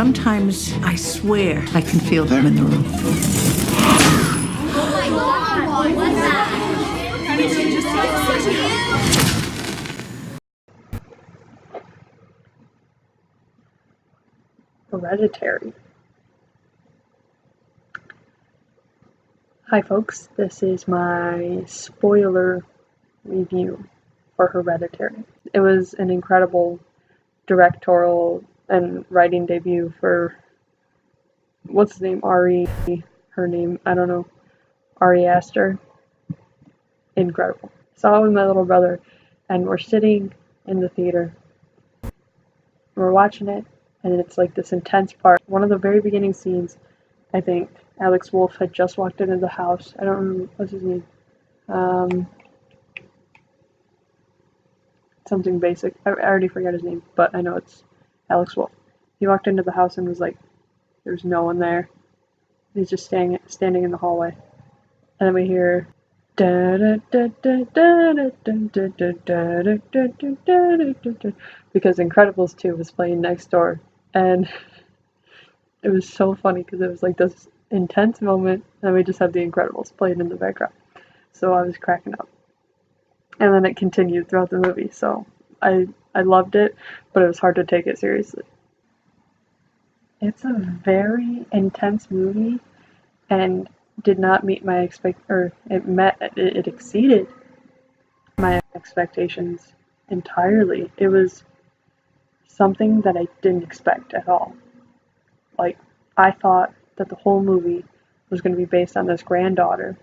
Sometimes I swear I can feel them in the room. Oh my God, what's that? Hereditary. Hi folks, this is my spoiler review for Hereditary. It was an incredible directorial and writing debut for, what's his name, Ari, her name, I don't know, Ari Aster. Incredible. Saw it with my little brother, and we're sitting in the theater, we're watching it, and it's like this intense part. One of the very beginning scenes, I think Alex Wolff had just walked into the house. I don't remember, what's his name? Something basic. I already forgot his name, but I know it's Alex Wolff. He walked into the house and was like, there's no one there. He's just standing in the hallway. And then we hear because Incredibles 2 was playing next door, and it was so funny because it was like this intense moment, and we just had the Incredibles playing in the background. So I was cracking up. And then it continued throughout the movie, so I loved it, but it was hard to take it seriously. It's a very intense movie, and did not meet my it exceeded my expectations entirely. It was something that I didn't expect at all. Like, I thought that the whole movie was going to be based on this granddaughter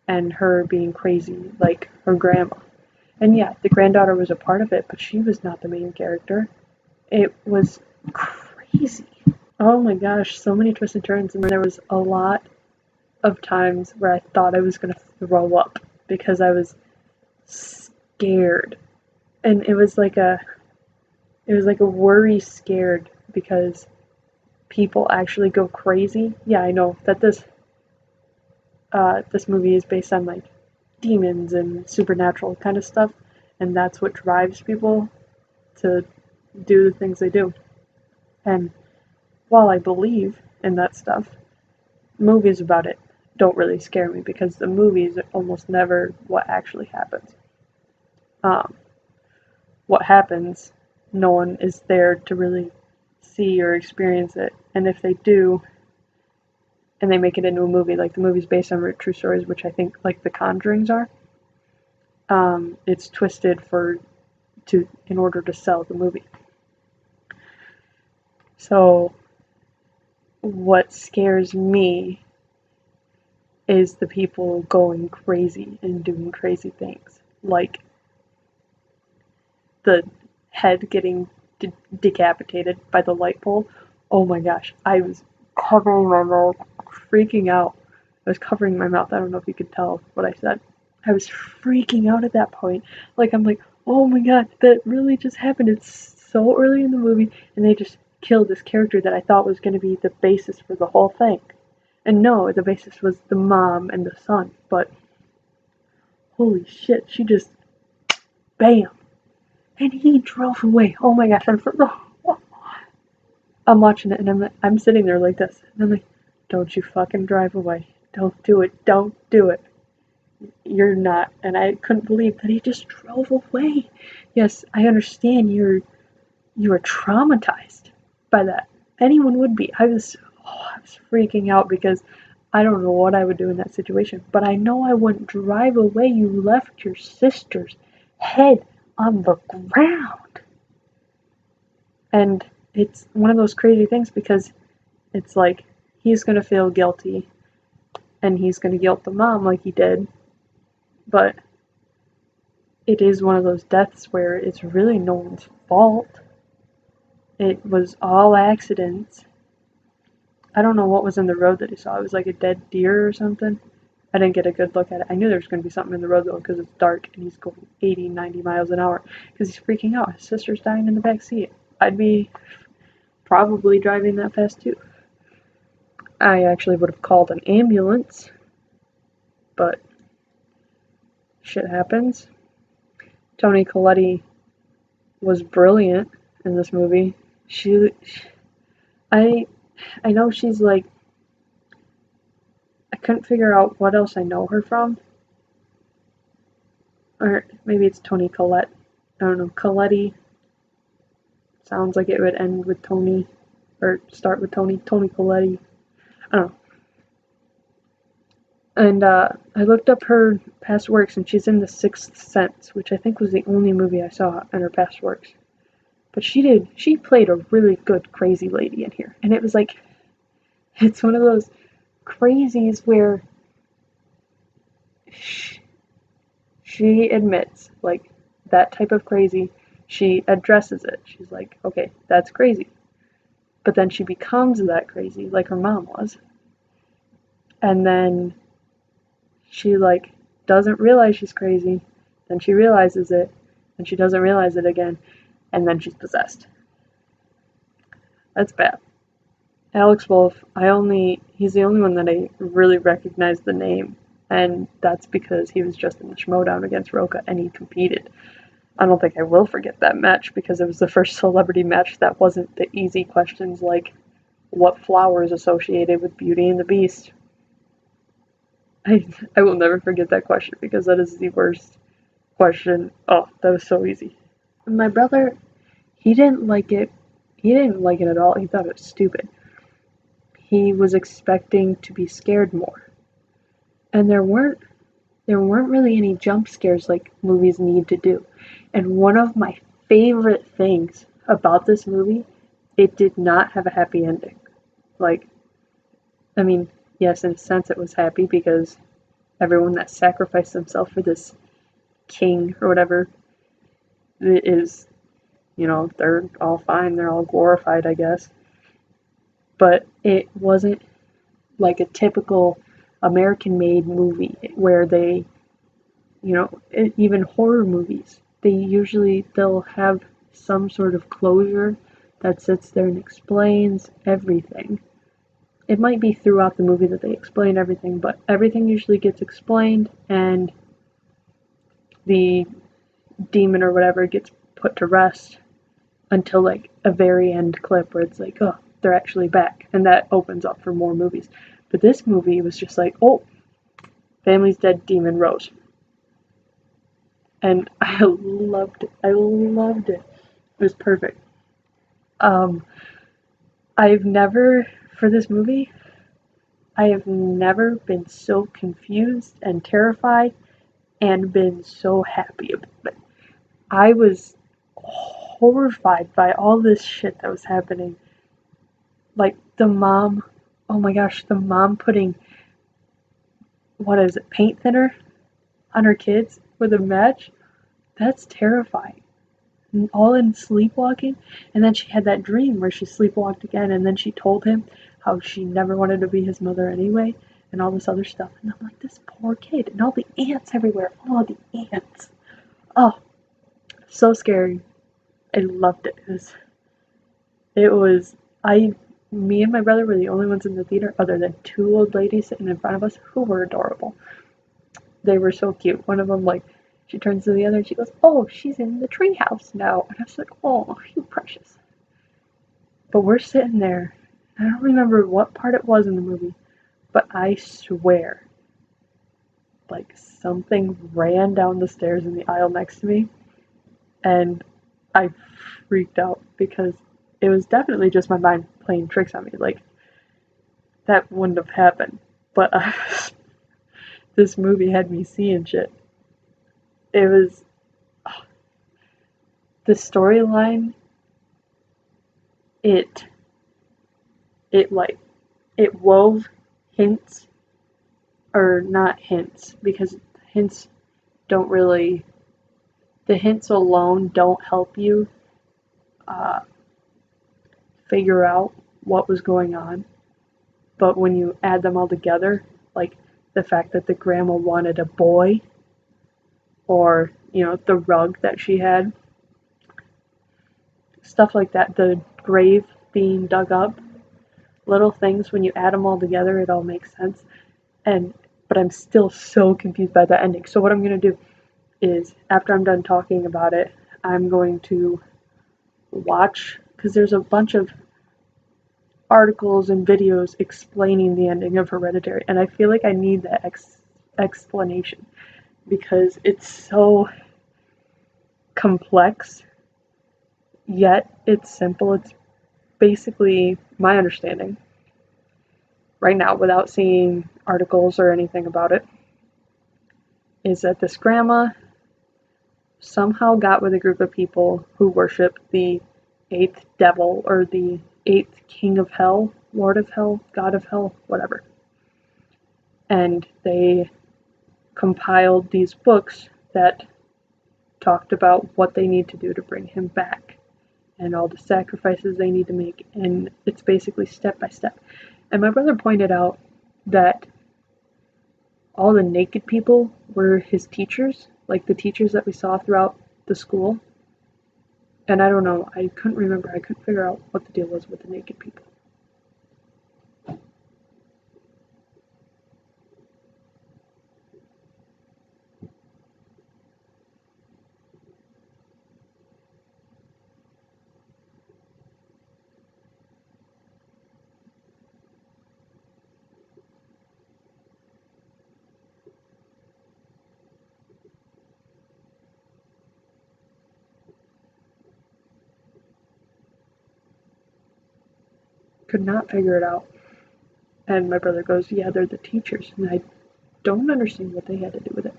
and her being crazy like her grandma. And yeah, the granddaughter was a part of it, but she was not the main character. It was crazy. Oh my gosh, so many twists and turns, and there was a lot of times where I thought I was going to throw up because I was scared. And it was like a worry scared because people actually go crazy. Yeah, I know that this movie is based on like demons and supernatural kind of stuff, and that's what drives people to do the things they do. And while I believe in that stuff, movies about it don't really scare me because the movies are almost never what actually happens. What happens, no one is there to really see or experience it, and if they do, and they make it into a movie, like the movie's based on true stories, which I think like The Conjurings are, it's twisted in order to sell the movie. So what scares me is the people going crazy and doing crazy things, like the head getting decapitated by the light pole. Oh my gosh, I was covering my mouth, freaking out. I was covering my mouth. I don't know if you could tell what I said. I was freaking out at that point. Like, I'm like, oh my god, that really just happened. It's so early in the movie, and they just killed this character that I thought was going to be the basis for the whole thing. And no, the basis was the mom and the son, but holy shit, she just, bam, and he drove away. Oh my gosh, I'm watching it, and I'm sitting there like this, and I'm like, don't you fucking drive away. Don't do it. Don't do it. You're not. And I couldn't believe that he just drove away. Yes, I understand you were traumatized by that. Anyone would be. I was freaking out because I don't know what I would do in that situation, but I know I wouldn't drive away. You left your sister's head on the ground. And it's one of those crazy things because it's like he's going to feel guilty and he's going to guilt the mom like he did, but it is one of those deaths where it's really no one's fault. It was all accidents. I don't know what was in the road that he saw. It was like a dead deer or something. I didn't get a good look at it. I knew there was going to be something in the road though because it's dark and he's going 80, 90 miles an hour because he's freaking out. His sister's dying in the back seat. I'd be probably driving that fast too. I actually would have called an ambulance, but shit happens. Toni Collette was brilliant in this movie. She I know she's like, I couldn't figure out what else I know her from. Or maybe it's Toni Collette. I don't know. Colette sounds like it would end with Tony or start with Tony. Toni Collette. I don't know. And I looked up her past works, and she's in The Sixth Sense, which I think was the only movie I saw in her past works. But she played a really good crazy lady in here. And it was like, it's one of those crazies where she admits, like, that type of crazy, she addresses it. She's like, okay, that's crazy. But then she becomes that crazy, like her mom was. And then she, like, doesn't realize she's crazy. Then she realizes it, and she doesn't realize it again, and then she's possessed. That's bad. Alex Wolff, he's the only one that I really recognize the name, and that's because he was just in the Schmodown against Roca, and he competed. I don't think I will forget that match, because it was the first celebrity match that wasn't the easy questions like, what flower is associated with Beauty and the Beast? I will never forget that question, because that is the worst question. Oh, that was so easy. My brother, he didn't like it. He didn't like it at all. He thought it was stupid. He was expecting to be scared more. And there weren't really any jump scares like movies need to do. And one of my favorite things about this movie, it did not have a happy ending. Like, I mean, yes, in a sense it was happy because everyone that sacrificed themselves for this king or whatever is, they're all fine, they're all glorified, I guess. But it wasn't like a typical American-made movie where they, even horror movies, they'll have some sort of closure that sits there and explains everything. It might be throughout the movie that they explain everything, but everything usually gets explained, and the demon or whatever gets put to rest until like a very end clip where it's like, oh, they're actually back, and that opens up for more movies. But this movie was just like, oh, family's dead, demon rose. And I loved it. I loved it. It was perfect. For this movie, I have never been so confused and terrified and been so happy about it. I was horrified by all this shit that was happening. Like the mom, oh my gosh, the mom putting, what is it, paint thinner on her kids with a match? That's terrifying. All in sleepwalking. And then she had that dream where she sleepwalked again, and then she told him how she never wanted to be his mother anyway, and all this other stuff. And I'm like, this poor kid, and all the ants everywhere. Oh, the ants. Oh, so scary. I loved it. Me and my brother were the only ones in the theater, other than two old ladies sitting in front of us who were adorable. They were so cute. One of them, like, she turns to the other and she goes, oh, she's in the treehouse now. And I was like, oh, you precious. But we're sitting there. I don't remember what part it was in the movie, but I swear, like, something ran down the stairs in the aisle next to me, and I freaked out because it was definitely just my mind playing tricks on me. Like, that wouldn't have happened. But this movie had me seeing shit. It was... the storyline, it wove hints, or not hints, because hints don't really... the hints alone don't help you figure out what was going on. But when you add them all together, like the fact that the grandma wanted a boy, or, the rug that she had, stuff like that, the grave being dug up, little things, when you add them all together, it all makes sense. But I'm still so confused by the ending. So what I'm going to do is, after I'm done talking about it, I'm going to watch, because there's a bunch of articles and videos explaining the ending of Hereditary, and I feel like I need that explanation because it's so complex, yet it's simple. It's basically my understanding right now, without seeing articles or anything about it, is that this grandma somehow got with a group of people who worship the eighth devil or the eighth king of hell, lord of hell, god of hell, whatever. And they compiled these books that talked about what they need to do to bring him back and all the sacrifices they need to make. And it's basically step by step. And my brother pointed out that all the naked people were his teachers, like the teachers that we saw throughout the school. And I don't know, I couldn't remember, I couldn't figure out what the deal was with the naked people. Could not figure it out. And my brother goes, yeah, they're the teachers. And I don't understand what they had to do with it.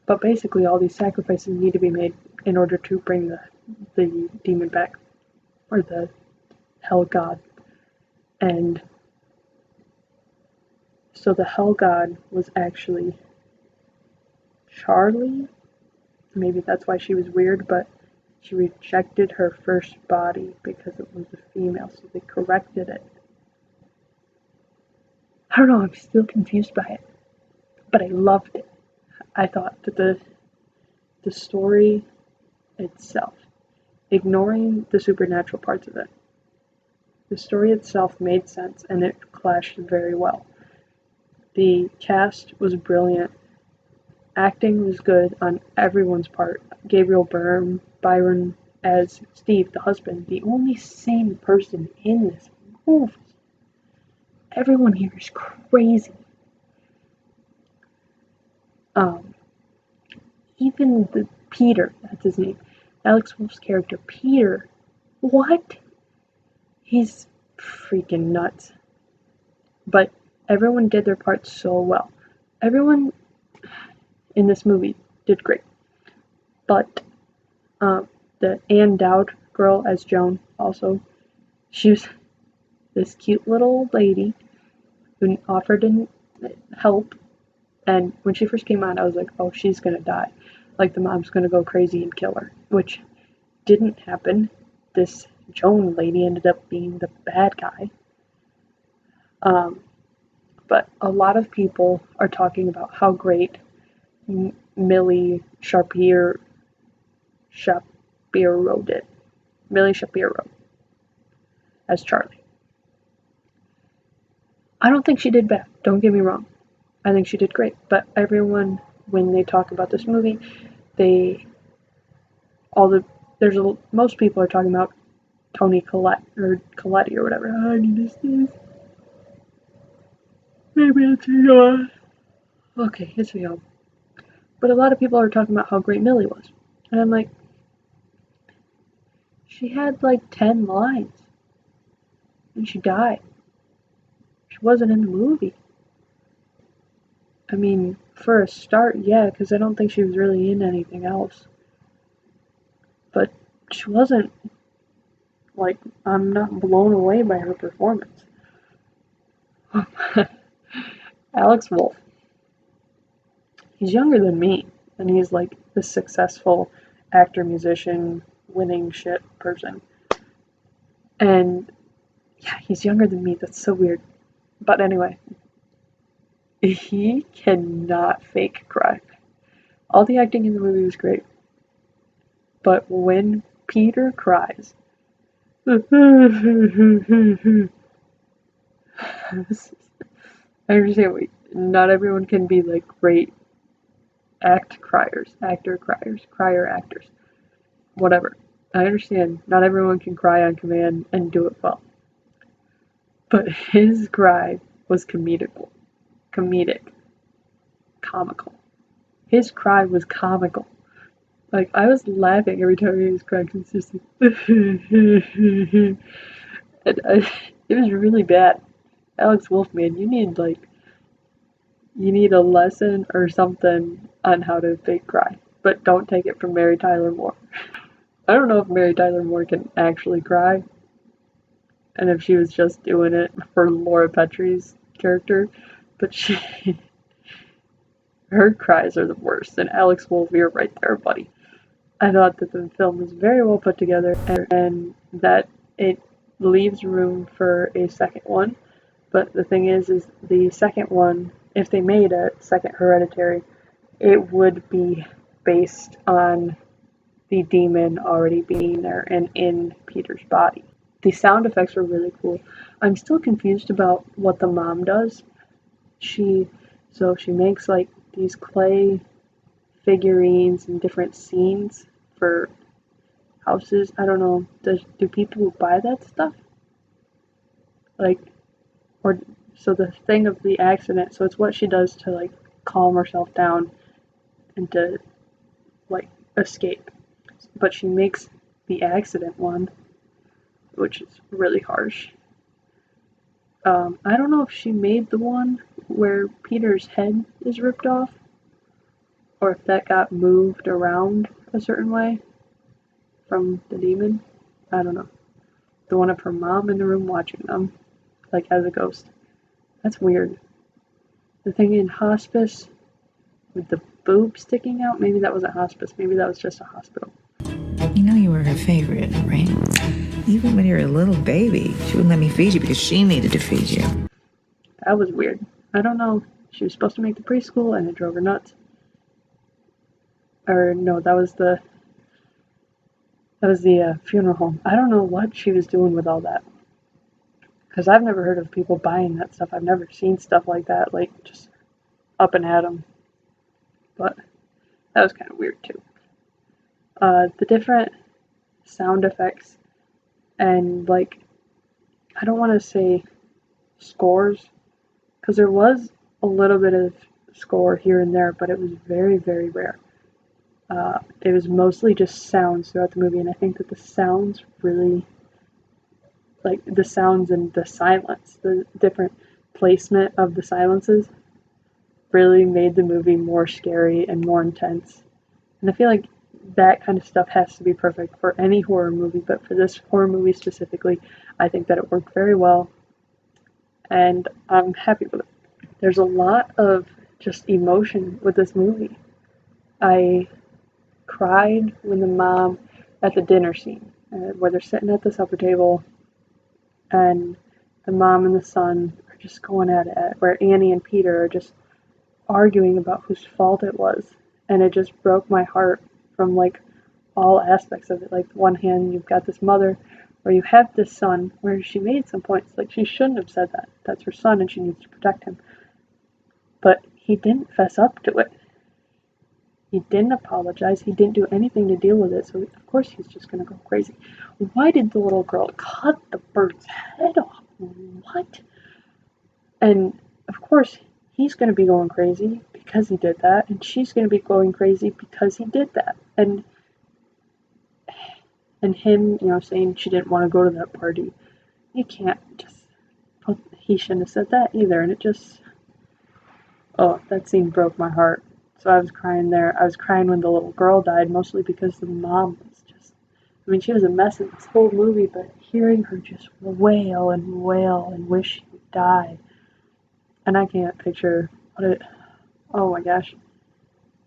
But basically, all these sacrifices need to be made in order to bring the demon back, or the hell god. And so the hell god was actually Charlie. Maybe that's why she was weird, but she rejected her first body because it was a female, so they corrected it. I don't know, I'm still confused by it, but I loved it. I thought that the story itself, ignoring the supernatural parts of it, the story itself made sense and it clashed very well. The cast was brilliant. Acting was good on everyone's part. Gabriel Byron as Steve, the husband, the only sane person in this movie. Everyone here is crazy. Even the Peter, that's his name, Alex Wolff's character, Peter, what? He's freaking nuts. But everyone did their part so well. Everyone in this movie did great. But the Ann Dowd girl as Joan also, she was this cute little old lady who offered to help. And when she first came on, I was like, oh, she's gonna die. Like, the mom's gonna go crazy and kill her. Which didn't happen. This Joan lady ended up being the bad guy. But a lot of people are talking about how great Millie Shapiro did. Millie Shapiro as Charlie. I don't think she did bad. Don't get me wrong. I think she did great. But everyone, when they talk about this movie, most people are talking about Toni Collette or Coletti or whatever. I need to sneeze. Maybe it's yawn. Okay, it's a yawn. But a lot of people are talking about how great Millie was. And I'm like, she had like 10 lines. And she died. She wasn't in the movie. I mean, for a start, yeah, because I don't think she was really in anything else. But she wasn't, like, I'm not blown away by her performance. Alex Wolff. He's younger than me, and he's like this successful actor, musician, winning shit person. And yeah, he's younger than me. That's so weird. But anyway, he cannot fake cry. All the acting in the movie was great. But when Peter cries, I understand not everyone can be like great crier actors, whatever. I understand not everyone can cry on command and do it well. But his cry was comedic, comical. His cry was comical. Like, I was laughing every time he was crying, because it's just like, and it was really bad. Alex Wolfman, you need a lesson or something on how to fake cry. But don't take it from Mary Tyler Moore. I don't know if Mary Tyler Moore can actually cry, and if she was just doing it for Laura Petrie's character, but her cries are the worst, and Alex Wolff, you're right there, buddy. I thought that the film was very well put together, and that it leaves room for a second one, but the thing is the second one, if they made a second Hereditary, it would be based on the demon already being there and in Peter's body. The sound effects were really cool. I'm still confused about what the mom does. She makes like these clay figurines and different scenes for houses. I don't know. Do people buy that stuff? Like, or so the thing of the accident. So it's what she does to like calm herself down and to like escape. But she makes the accident one, which is really harsh. I don't know if she made the one where Peter's head is ripped off, or if that got moved around a certain way from the demon. I don't know. The one of her mom in the room watching them, like as a ghost. That's weird. The thing in hospice with the boob sticking out, maybe that wasn't hospice, maybe that was just a hospital. You know you were her favorite, right? Even when you were a little baby, she wouldn't let me feed you because she needed to feed you. That was weird. I don't know. She was supposed to make the preschool and it drove her nuts. Or no, that was the funeral home. I don't know what she was doing with all that. Because I've never heard of people buying that stuff. I've never seen stuff like that, like just up and at 'em. But that was kind of weird too. The different sound effects and like, I don't want to say scores, because there was a little bit of score here and there, but it was very, very rare. It was mostly just sounds throughout the movie, and I think that the sounds really, like the sounds and the silence, the different placement of the silences really made the movie more scary and more intense. And I feel like that kind of stuff has to be perfect for any horror movie, but for this horror movie specifically, I think that it worked very well, and I'm happy with it. There's a lot of just emotion with this movie. I cried when the mom, at the dinner scene, where they're sitting at the supper table, and the mom and the son are just going at it, where Annie and Peter are just arguing about whose fault it was, and it just broke my heart from like all aspects of it. Like, one hand you've got this mother, or you have this son, where she made some points, like she shouldn't have said that. That's her son and she needs to protect him. But he didn't fess up to it. He didn't apologize. He didn't do anything to deal with it. So of course he's just gonna go crazy. Why did the little girl cut the bird's head off? What? And of course he's gonna be going crazy because he did that, and she's gonna be going crazy because he did that. And him, saying she didn't want to go to that party. You can't just he shouldn't have said that either. And it just, oh, that scene broke my heart. So I was crying there. I was crying when the little girl died, mostly because the mom was just, she was a mess in this whole movie, but hearing her just wail and wish she would die. And I can't picture oh my gosh.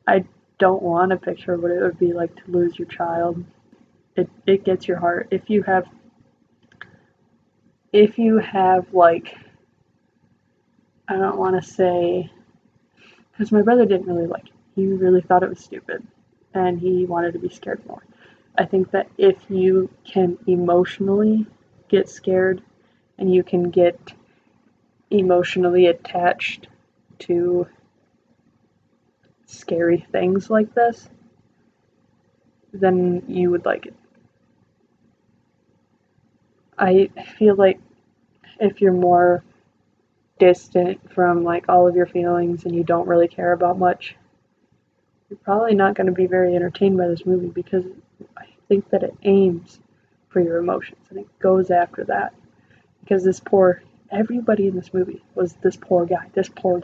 I don't want to picture what it would be like to lose your child. It gets your heart. If you have like, I don't want to say, because my brother didn't really like it. He really thought it was stupid, and he wanted to be scared more. I think that if you can emotionally get scared, and you can get emotionally attached to scary things like this, then you would like it. I feel like if you're more distant from like all of your feelings and you don't really care about much, you're probably not going to be very entertained by this movie, because I think that it aims for your emotions and it goes after that. Because everybody in this movie was this poor guy, this poor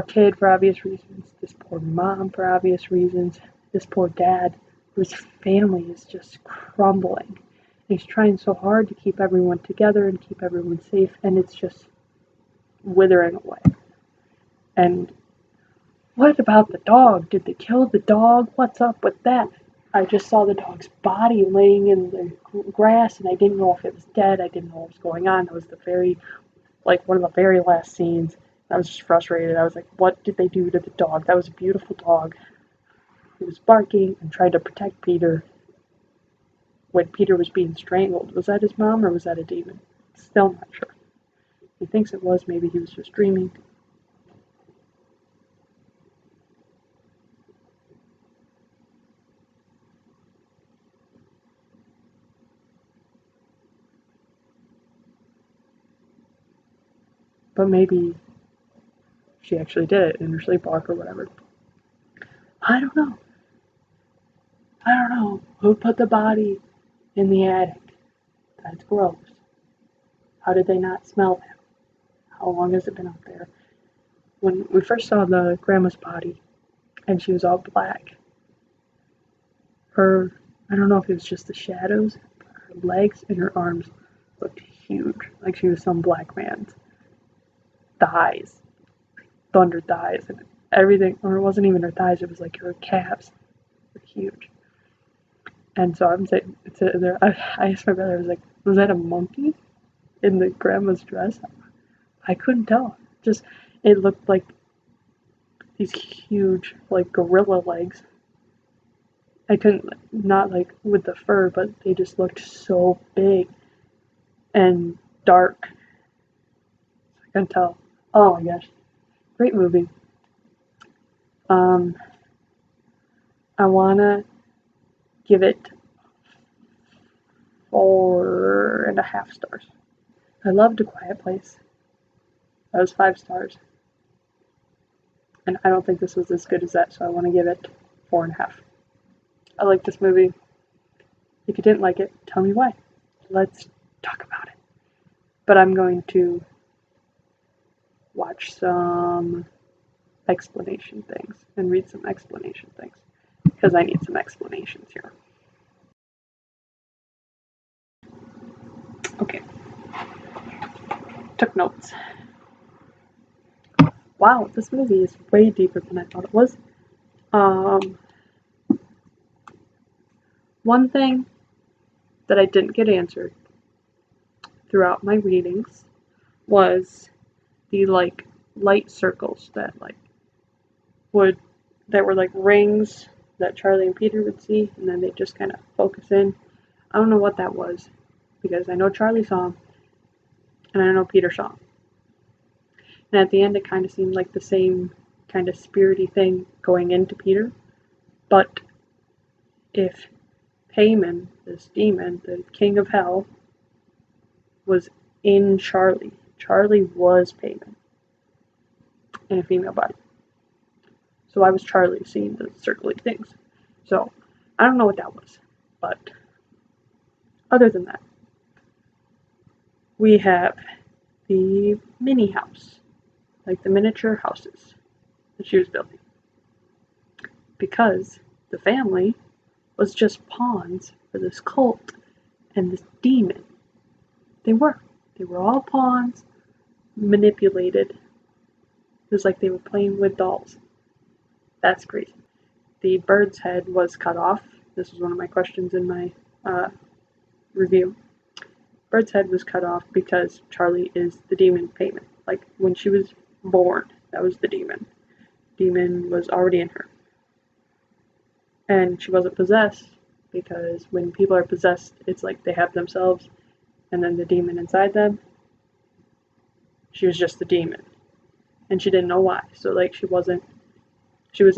kid for obvious reasons, this poor mom for obvious reasons, this poor dad whose family is just crumbling. And he's trying so hard to keep everyone together and keep everyone safe, and it's just withering away. And what about the dog? Did they kill the dog? What's up with that? I just saw the dog's body laying in the grass, and I didn't know if it was dead. I didn't know what was going on. It was one of the very last scenes. I was just frustrated. I was like, what did they do to the dog? That was a beautiful dog. He was barking and tried to protect Peter when Peter was being strangled. Was that his mom or was that a demon? Still not sure. He thinks it was. Maybe he was just dreaming. But maybe she actually did it in her sleepwalk or whatever. I don't know. I don't know who put the body in the attic. That's gross. How did they not smell that? How long has it been up there? When we first saw the grandma's body and she was all black, I don't know if it was just the shadows, but her legs and her arms looked huge, like she was some black man's thighs, thunder thighs, and everything, or it wasn't even her thighs, it was like her calves were huge. And so I'm saying, I asked my brother, I was like, was that a monkey in the grandma's dress? I couldn't tell. It looked like these huge, like, gorilla legs. I couldn't, not like with the fur, but they just looked so big and dark. I couldn't tell. Oh my gosh. Great movie. I wanna give it 4.5 stars. I loved A Quiet Place. That was 5 stars. And I don't think this was as good as that, so I want to give it 4.5. I like this movie. If you didn't like it, tell me why. Let's talk about it. But I'm going to watch some explanation things and read some explanation things, because I need some explanations here. Okay. Took notes. Wow, this movie is way deeper than I thought it was. One thing that I didn't get answered throughout my readings was the like light circles that were like rings that Charlie and Peter would see, and then they just kind of focus in. I don't know what that was, because I know Charlie saw him and I know Peter saw him. And at the end it kind of seemed like the same kind of spirity thing going into Peter. But if Haman, this demon, the king of hell, was in Charlie, Charlie was Haman in a female body. So I was Charlie seeing the circling things. So I don't know what that was. But other than that, we have the mini house, like the miniature houses that she was building. Because the family was just pawns for this cult and this demon. They were all pawns, manipulated. It was like they were playing with dolls. That's crazy. The bird's head was cut off. This was one of my questions in my review. Bird's head was cut off because Charlie is the demon Payment. Like, when she was born, that was the demon. Demon was already in her. And she wasn't possessed, because when people are possessed, it's like they have themselves and then the demon inside them. She was just the demon. And she didn't know why. So, like, she was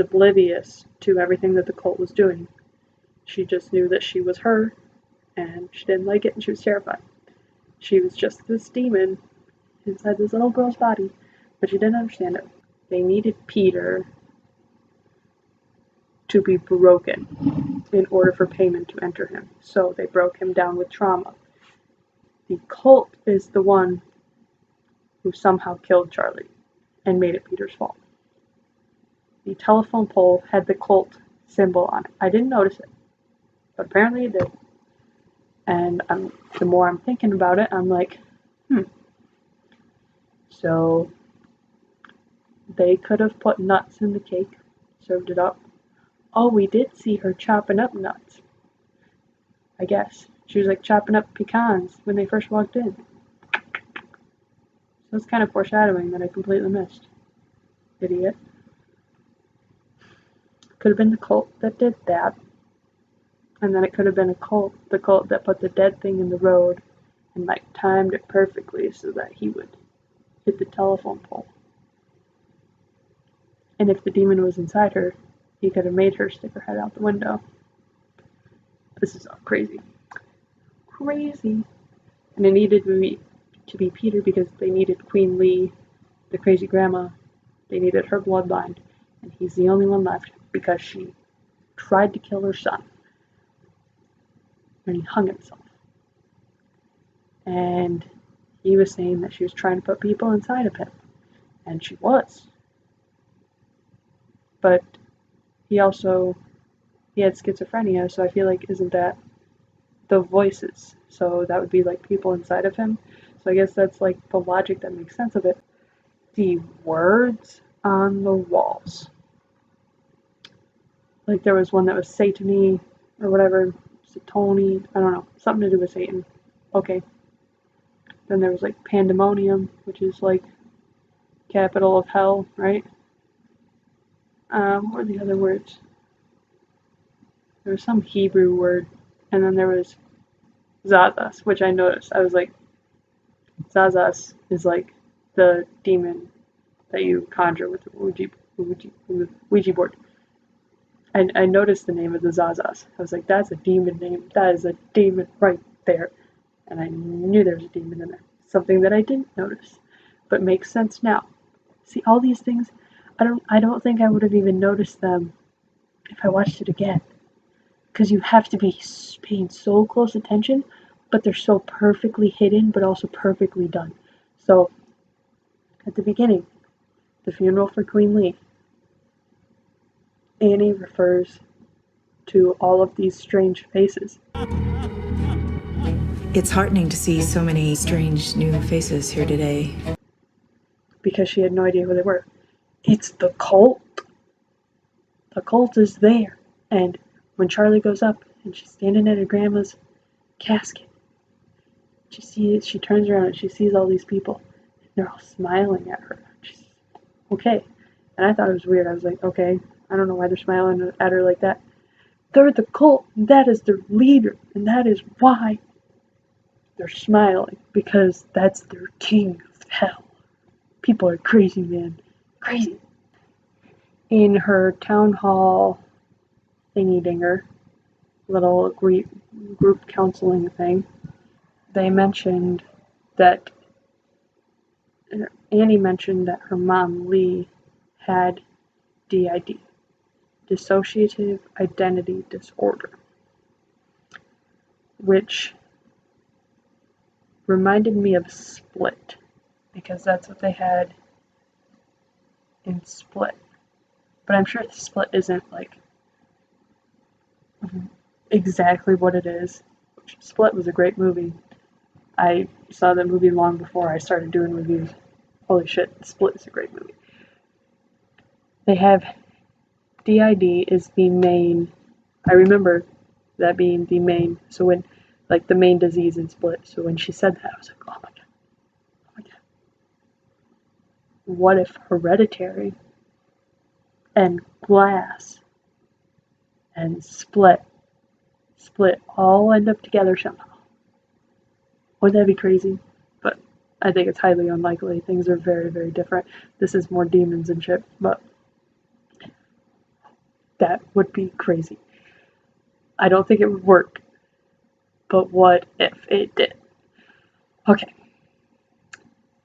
oblivious to everything that the cult was doing. She just knew that she was her, and she didn't like it, and she was terrified. She was just this demon inside this little girl's body, but she didn't understand it. They needed Peter to be broken in order for payment to enter him. So they broke him down with trauma. The cult is the one who somehow killed Charlie and made it Peter's fault. The telephone pole had the cult symbol on it. I didn't notice it, but apparently it did. And the more I'm thinking about it, I'm like, So they could have put nuts in the cake, served it up. Oh, we did see her chopping up nuts. I guess. She was like chopping up pecans when they first walked in. So it's kind of foreshadowing that I completely missed. Idiot. Could have been the cult that did that. And then it could have been the cult that put the dead thing in the road and like timed it perfectly so that he would hit the telephone pole. And if the demon was inside her, he could have made her stick her head out the window. This is all crazy. Crazy. And it needed to be Peter because they needed Queen Lee, the crazy grandma. They needed her bloodline. And he's the only one left because she tried to kill her son. And he hung himself. And he was saying that she was trying to put people inside of him. And she was. But he had schizophrenia, so I feel like isn't that the voices? So that would be like people inside of him. So I guess that's like the logic that makes sense of it. The words on the walls. Like there was one that was Satany or whatever, Satoni, I don't know, something to do with Satan. Okay. Then there was like Pandemonium, which is like capital of hell, right? What were the other words? There was some Hebrew word, and then there was Zazas, which I noticed. I was like, Zazas is like the demon that you conjure with the Ouija board. And I noticed the name of the Zazas. I was like, that's a demon name. That is a demon right there. And I knew there was a demon in there. Something that I didn't notice, but makes sense now. See, all these things, I don't think I would have even noticed them if I watched it again. Because you have to be paying so close attention, but they're so perfectly hidden, but also perfectly done. So, at the beginning, the funeral for Queen Lee, Annie refers to all of these strange faces. It's heartening to see so many strange new faces here today. Because she had no idea who they were. It's the cult. The cult is there. And when Charlie goes up and she's standing at her grandma's casket, she turns around and she sees all these people. And they're all smiling at her. She's okay. And I thought it was weird. I was like, okay, I don't know why they're smiling at her like that. They're the cult. That is their leader. And that is why they're smiling. Because that's their king of hell. People are crazy, man. Crazy. In her town hall thingy-dinger, little group counseling thing, they mentioned that Annie mentioned that her mom, Lee, had DID, dissociative identity disorder, which reminded me of Split, because that's what they had in Split. But I'm sure Split isn't like exactly what it is. Split was a great movie. I saw the movie long before I started doing reviews. Holy shit, Split is a great movie. They have DID is the main. I remember that being the main. So when, like, the main disease in Split. So when she said that, I was like, oh my god, oh my god. What if Hereditary and Glass and Split all end up together somehow? Wouldn't that be crazy? But I think it's highly unlikely. Things are very, very different. This is more demons and shit, but that would be crazy. I don't think it would work, but what if it did? Okay.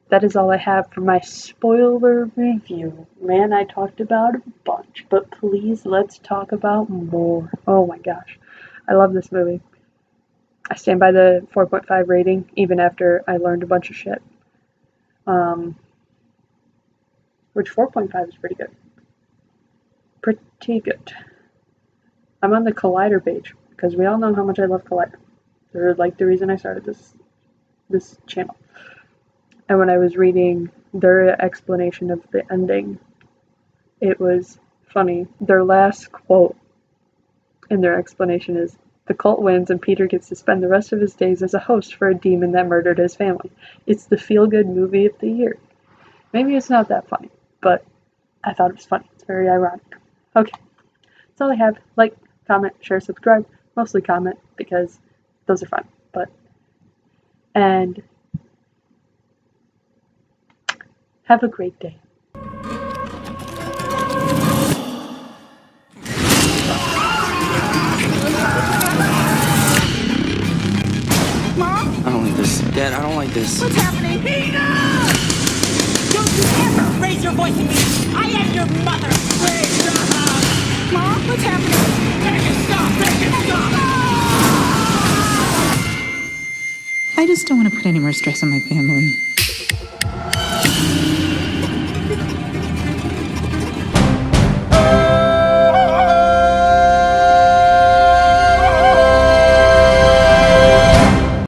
That is all I have for my spoiler review. Man, I talked about a bunch, but please let's talk about more. Oh my gosh. I love this movie. I stand by the 4.5 rating, even after I learned a bunch of shit. Which 4.5 is pretty good. Pretty good. I'm on the Collider page, because we all know how much I love Collider. They're like the reason I started this channel. And when I was reading their explanation of the ending, it was funny. Their last quote in their explanation is, "The cult wins and Peter gets to spend the rest of his days as a host for a demon that murdered his family. It's the feel-good movie of the year." Maybe it's not that funny, but I thought it was funny. It's very ironic. Okay, that's all I have. Like, comment, share, subscribe. Mostly comment, because those are fun. And have a great day. I don't like this. Dad, I don't like this. What's happening? Peter! Don't you ever raise your voice at me! I am your mother! Please stop! Mom, what's happening? Make it stop! Make it stop! I just don't want to put any more stress on my family.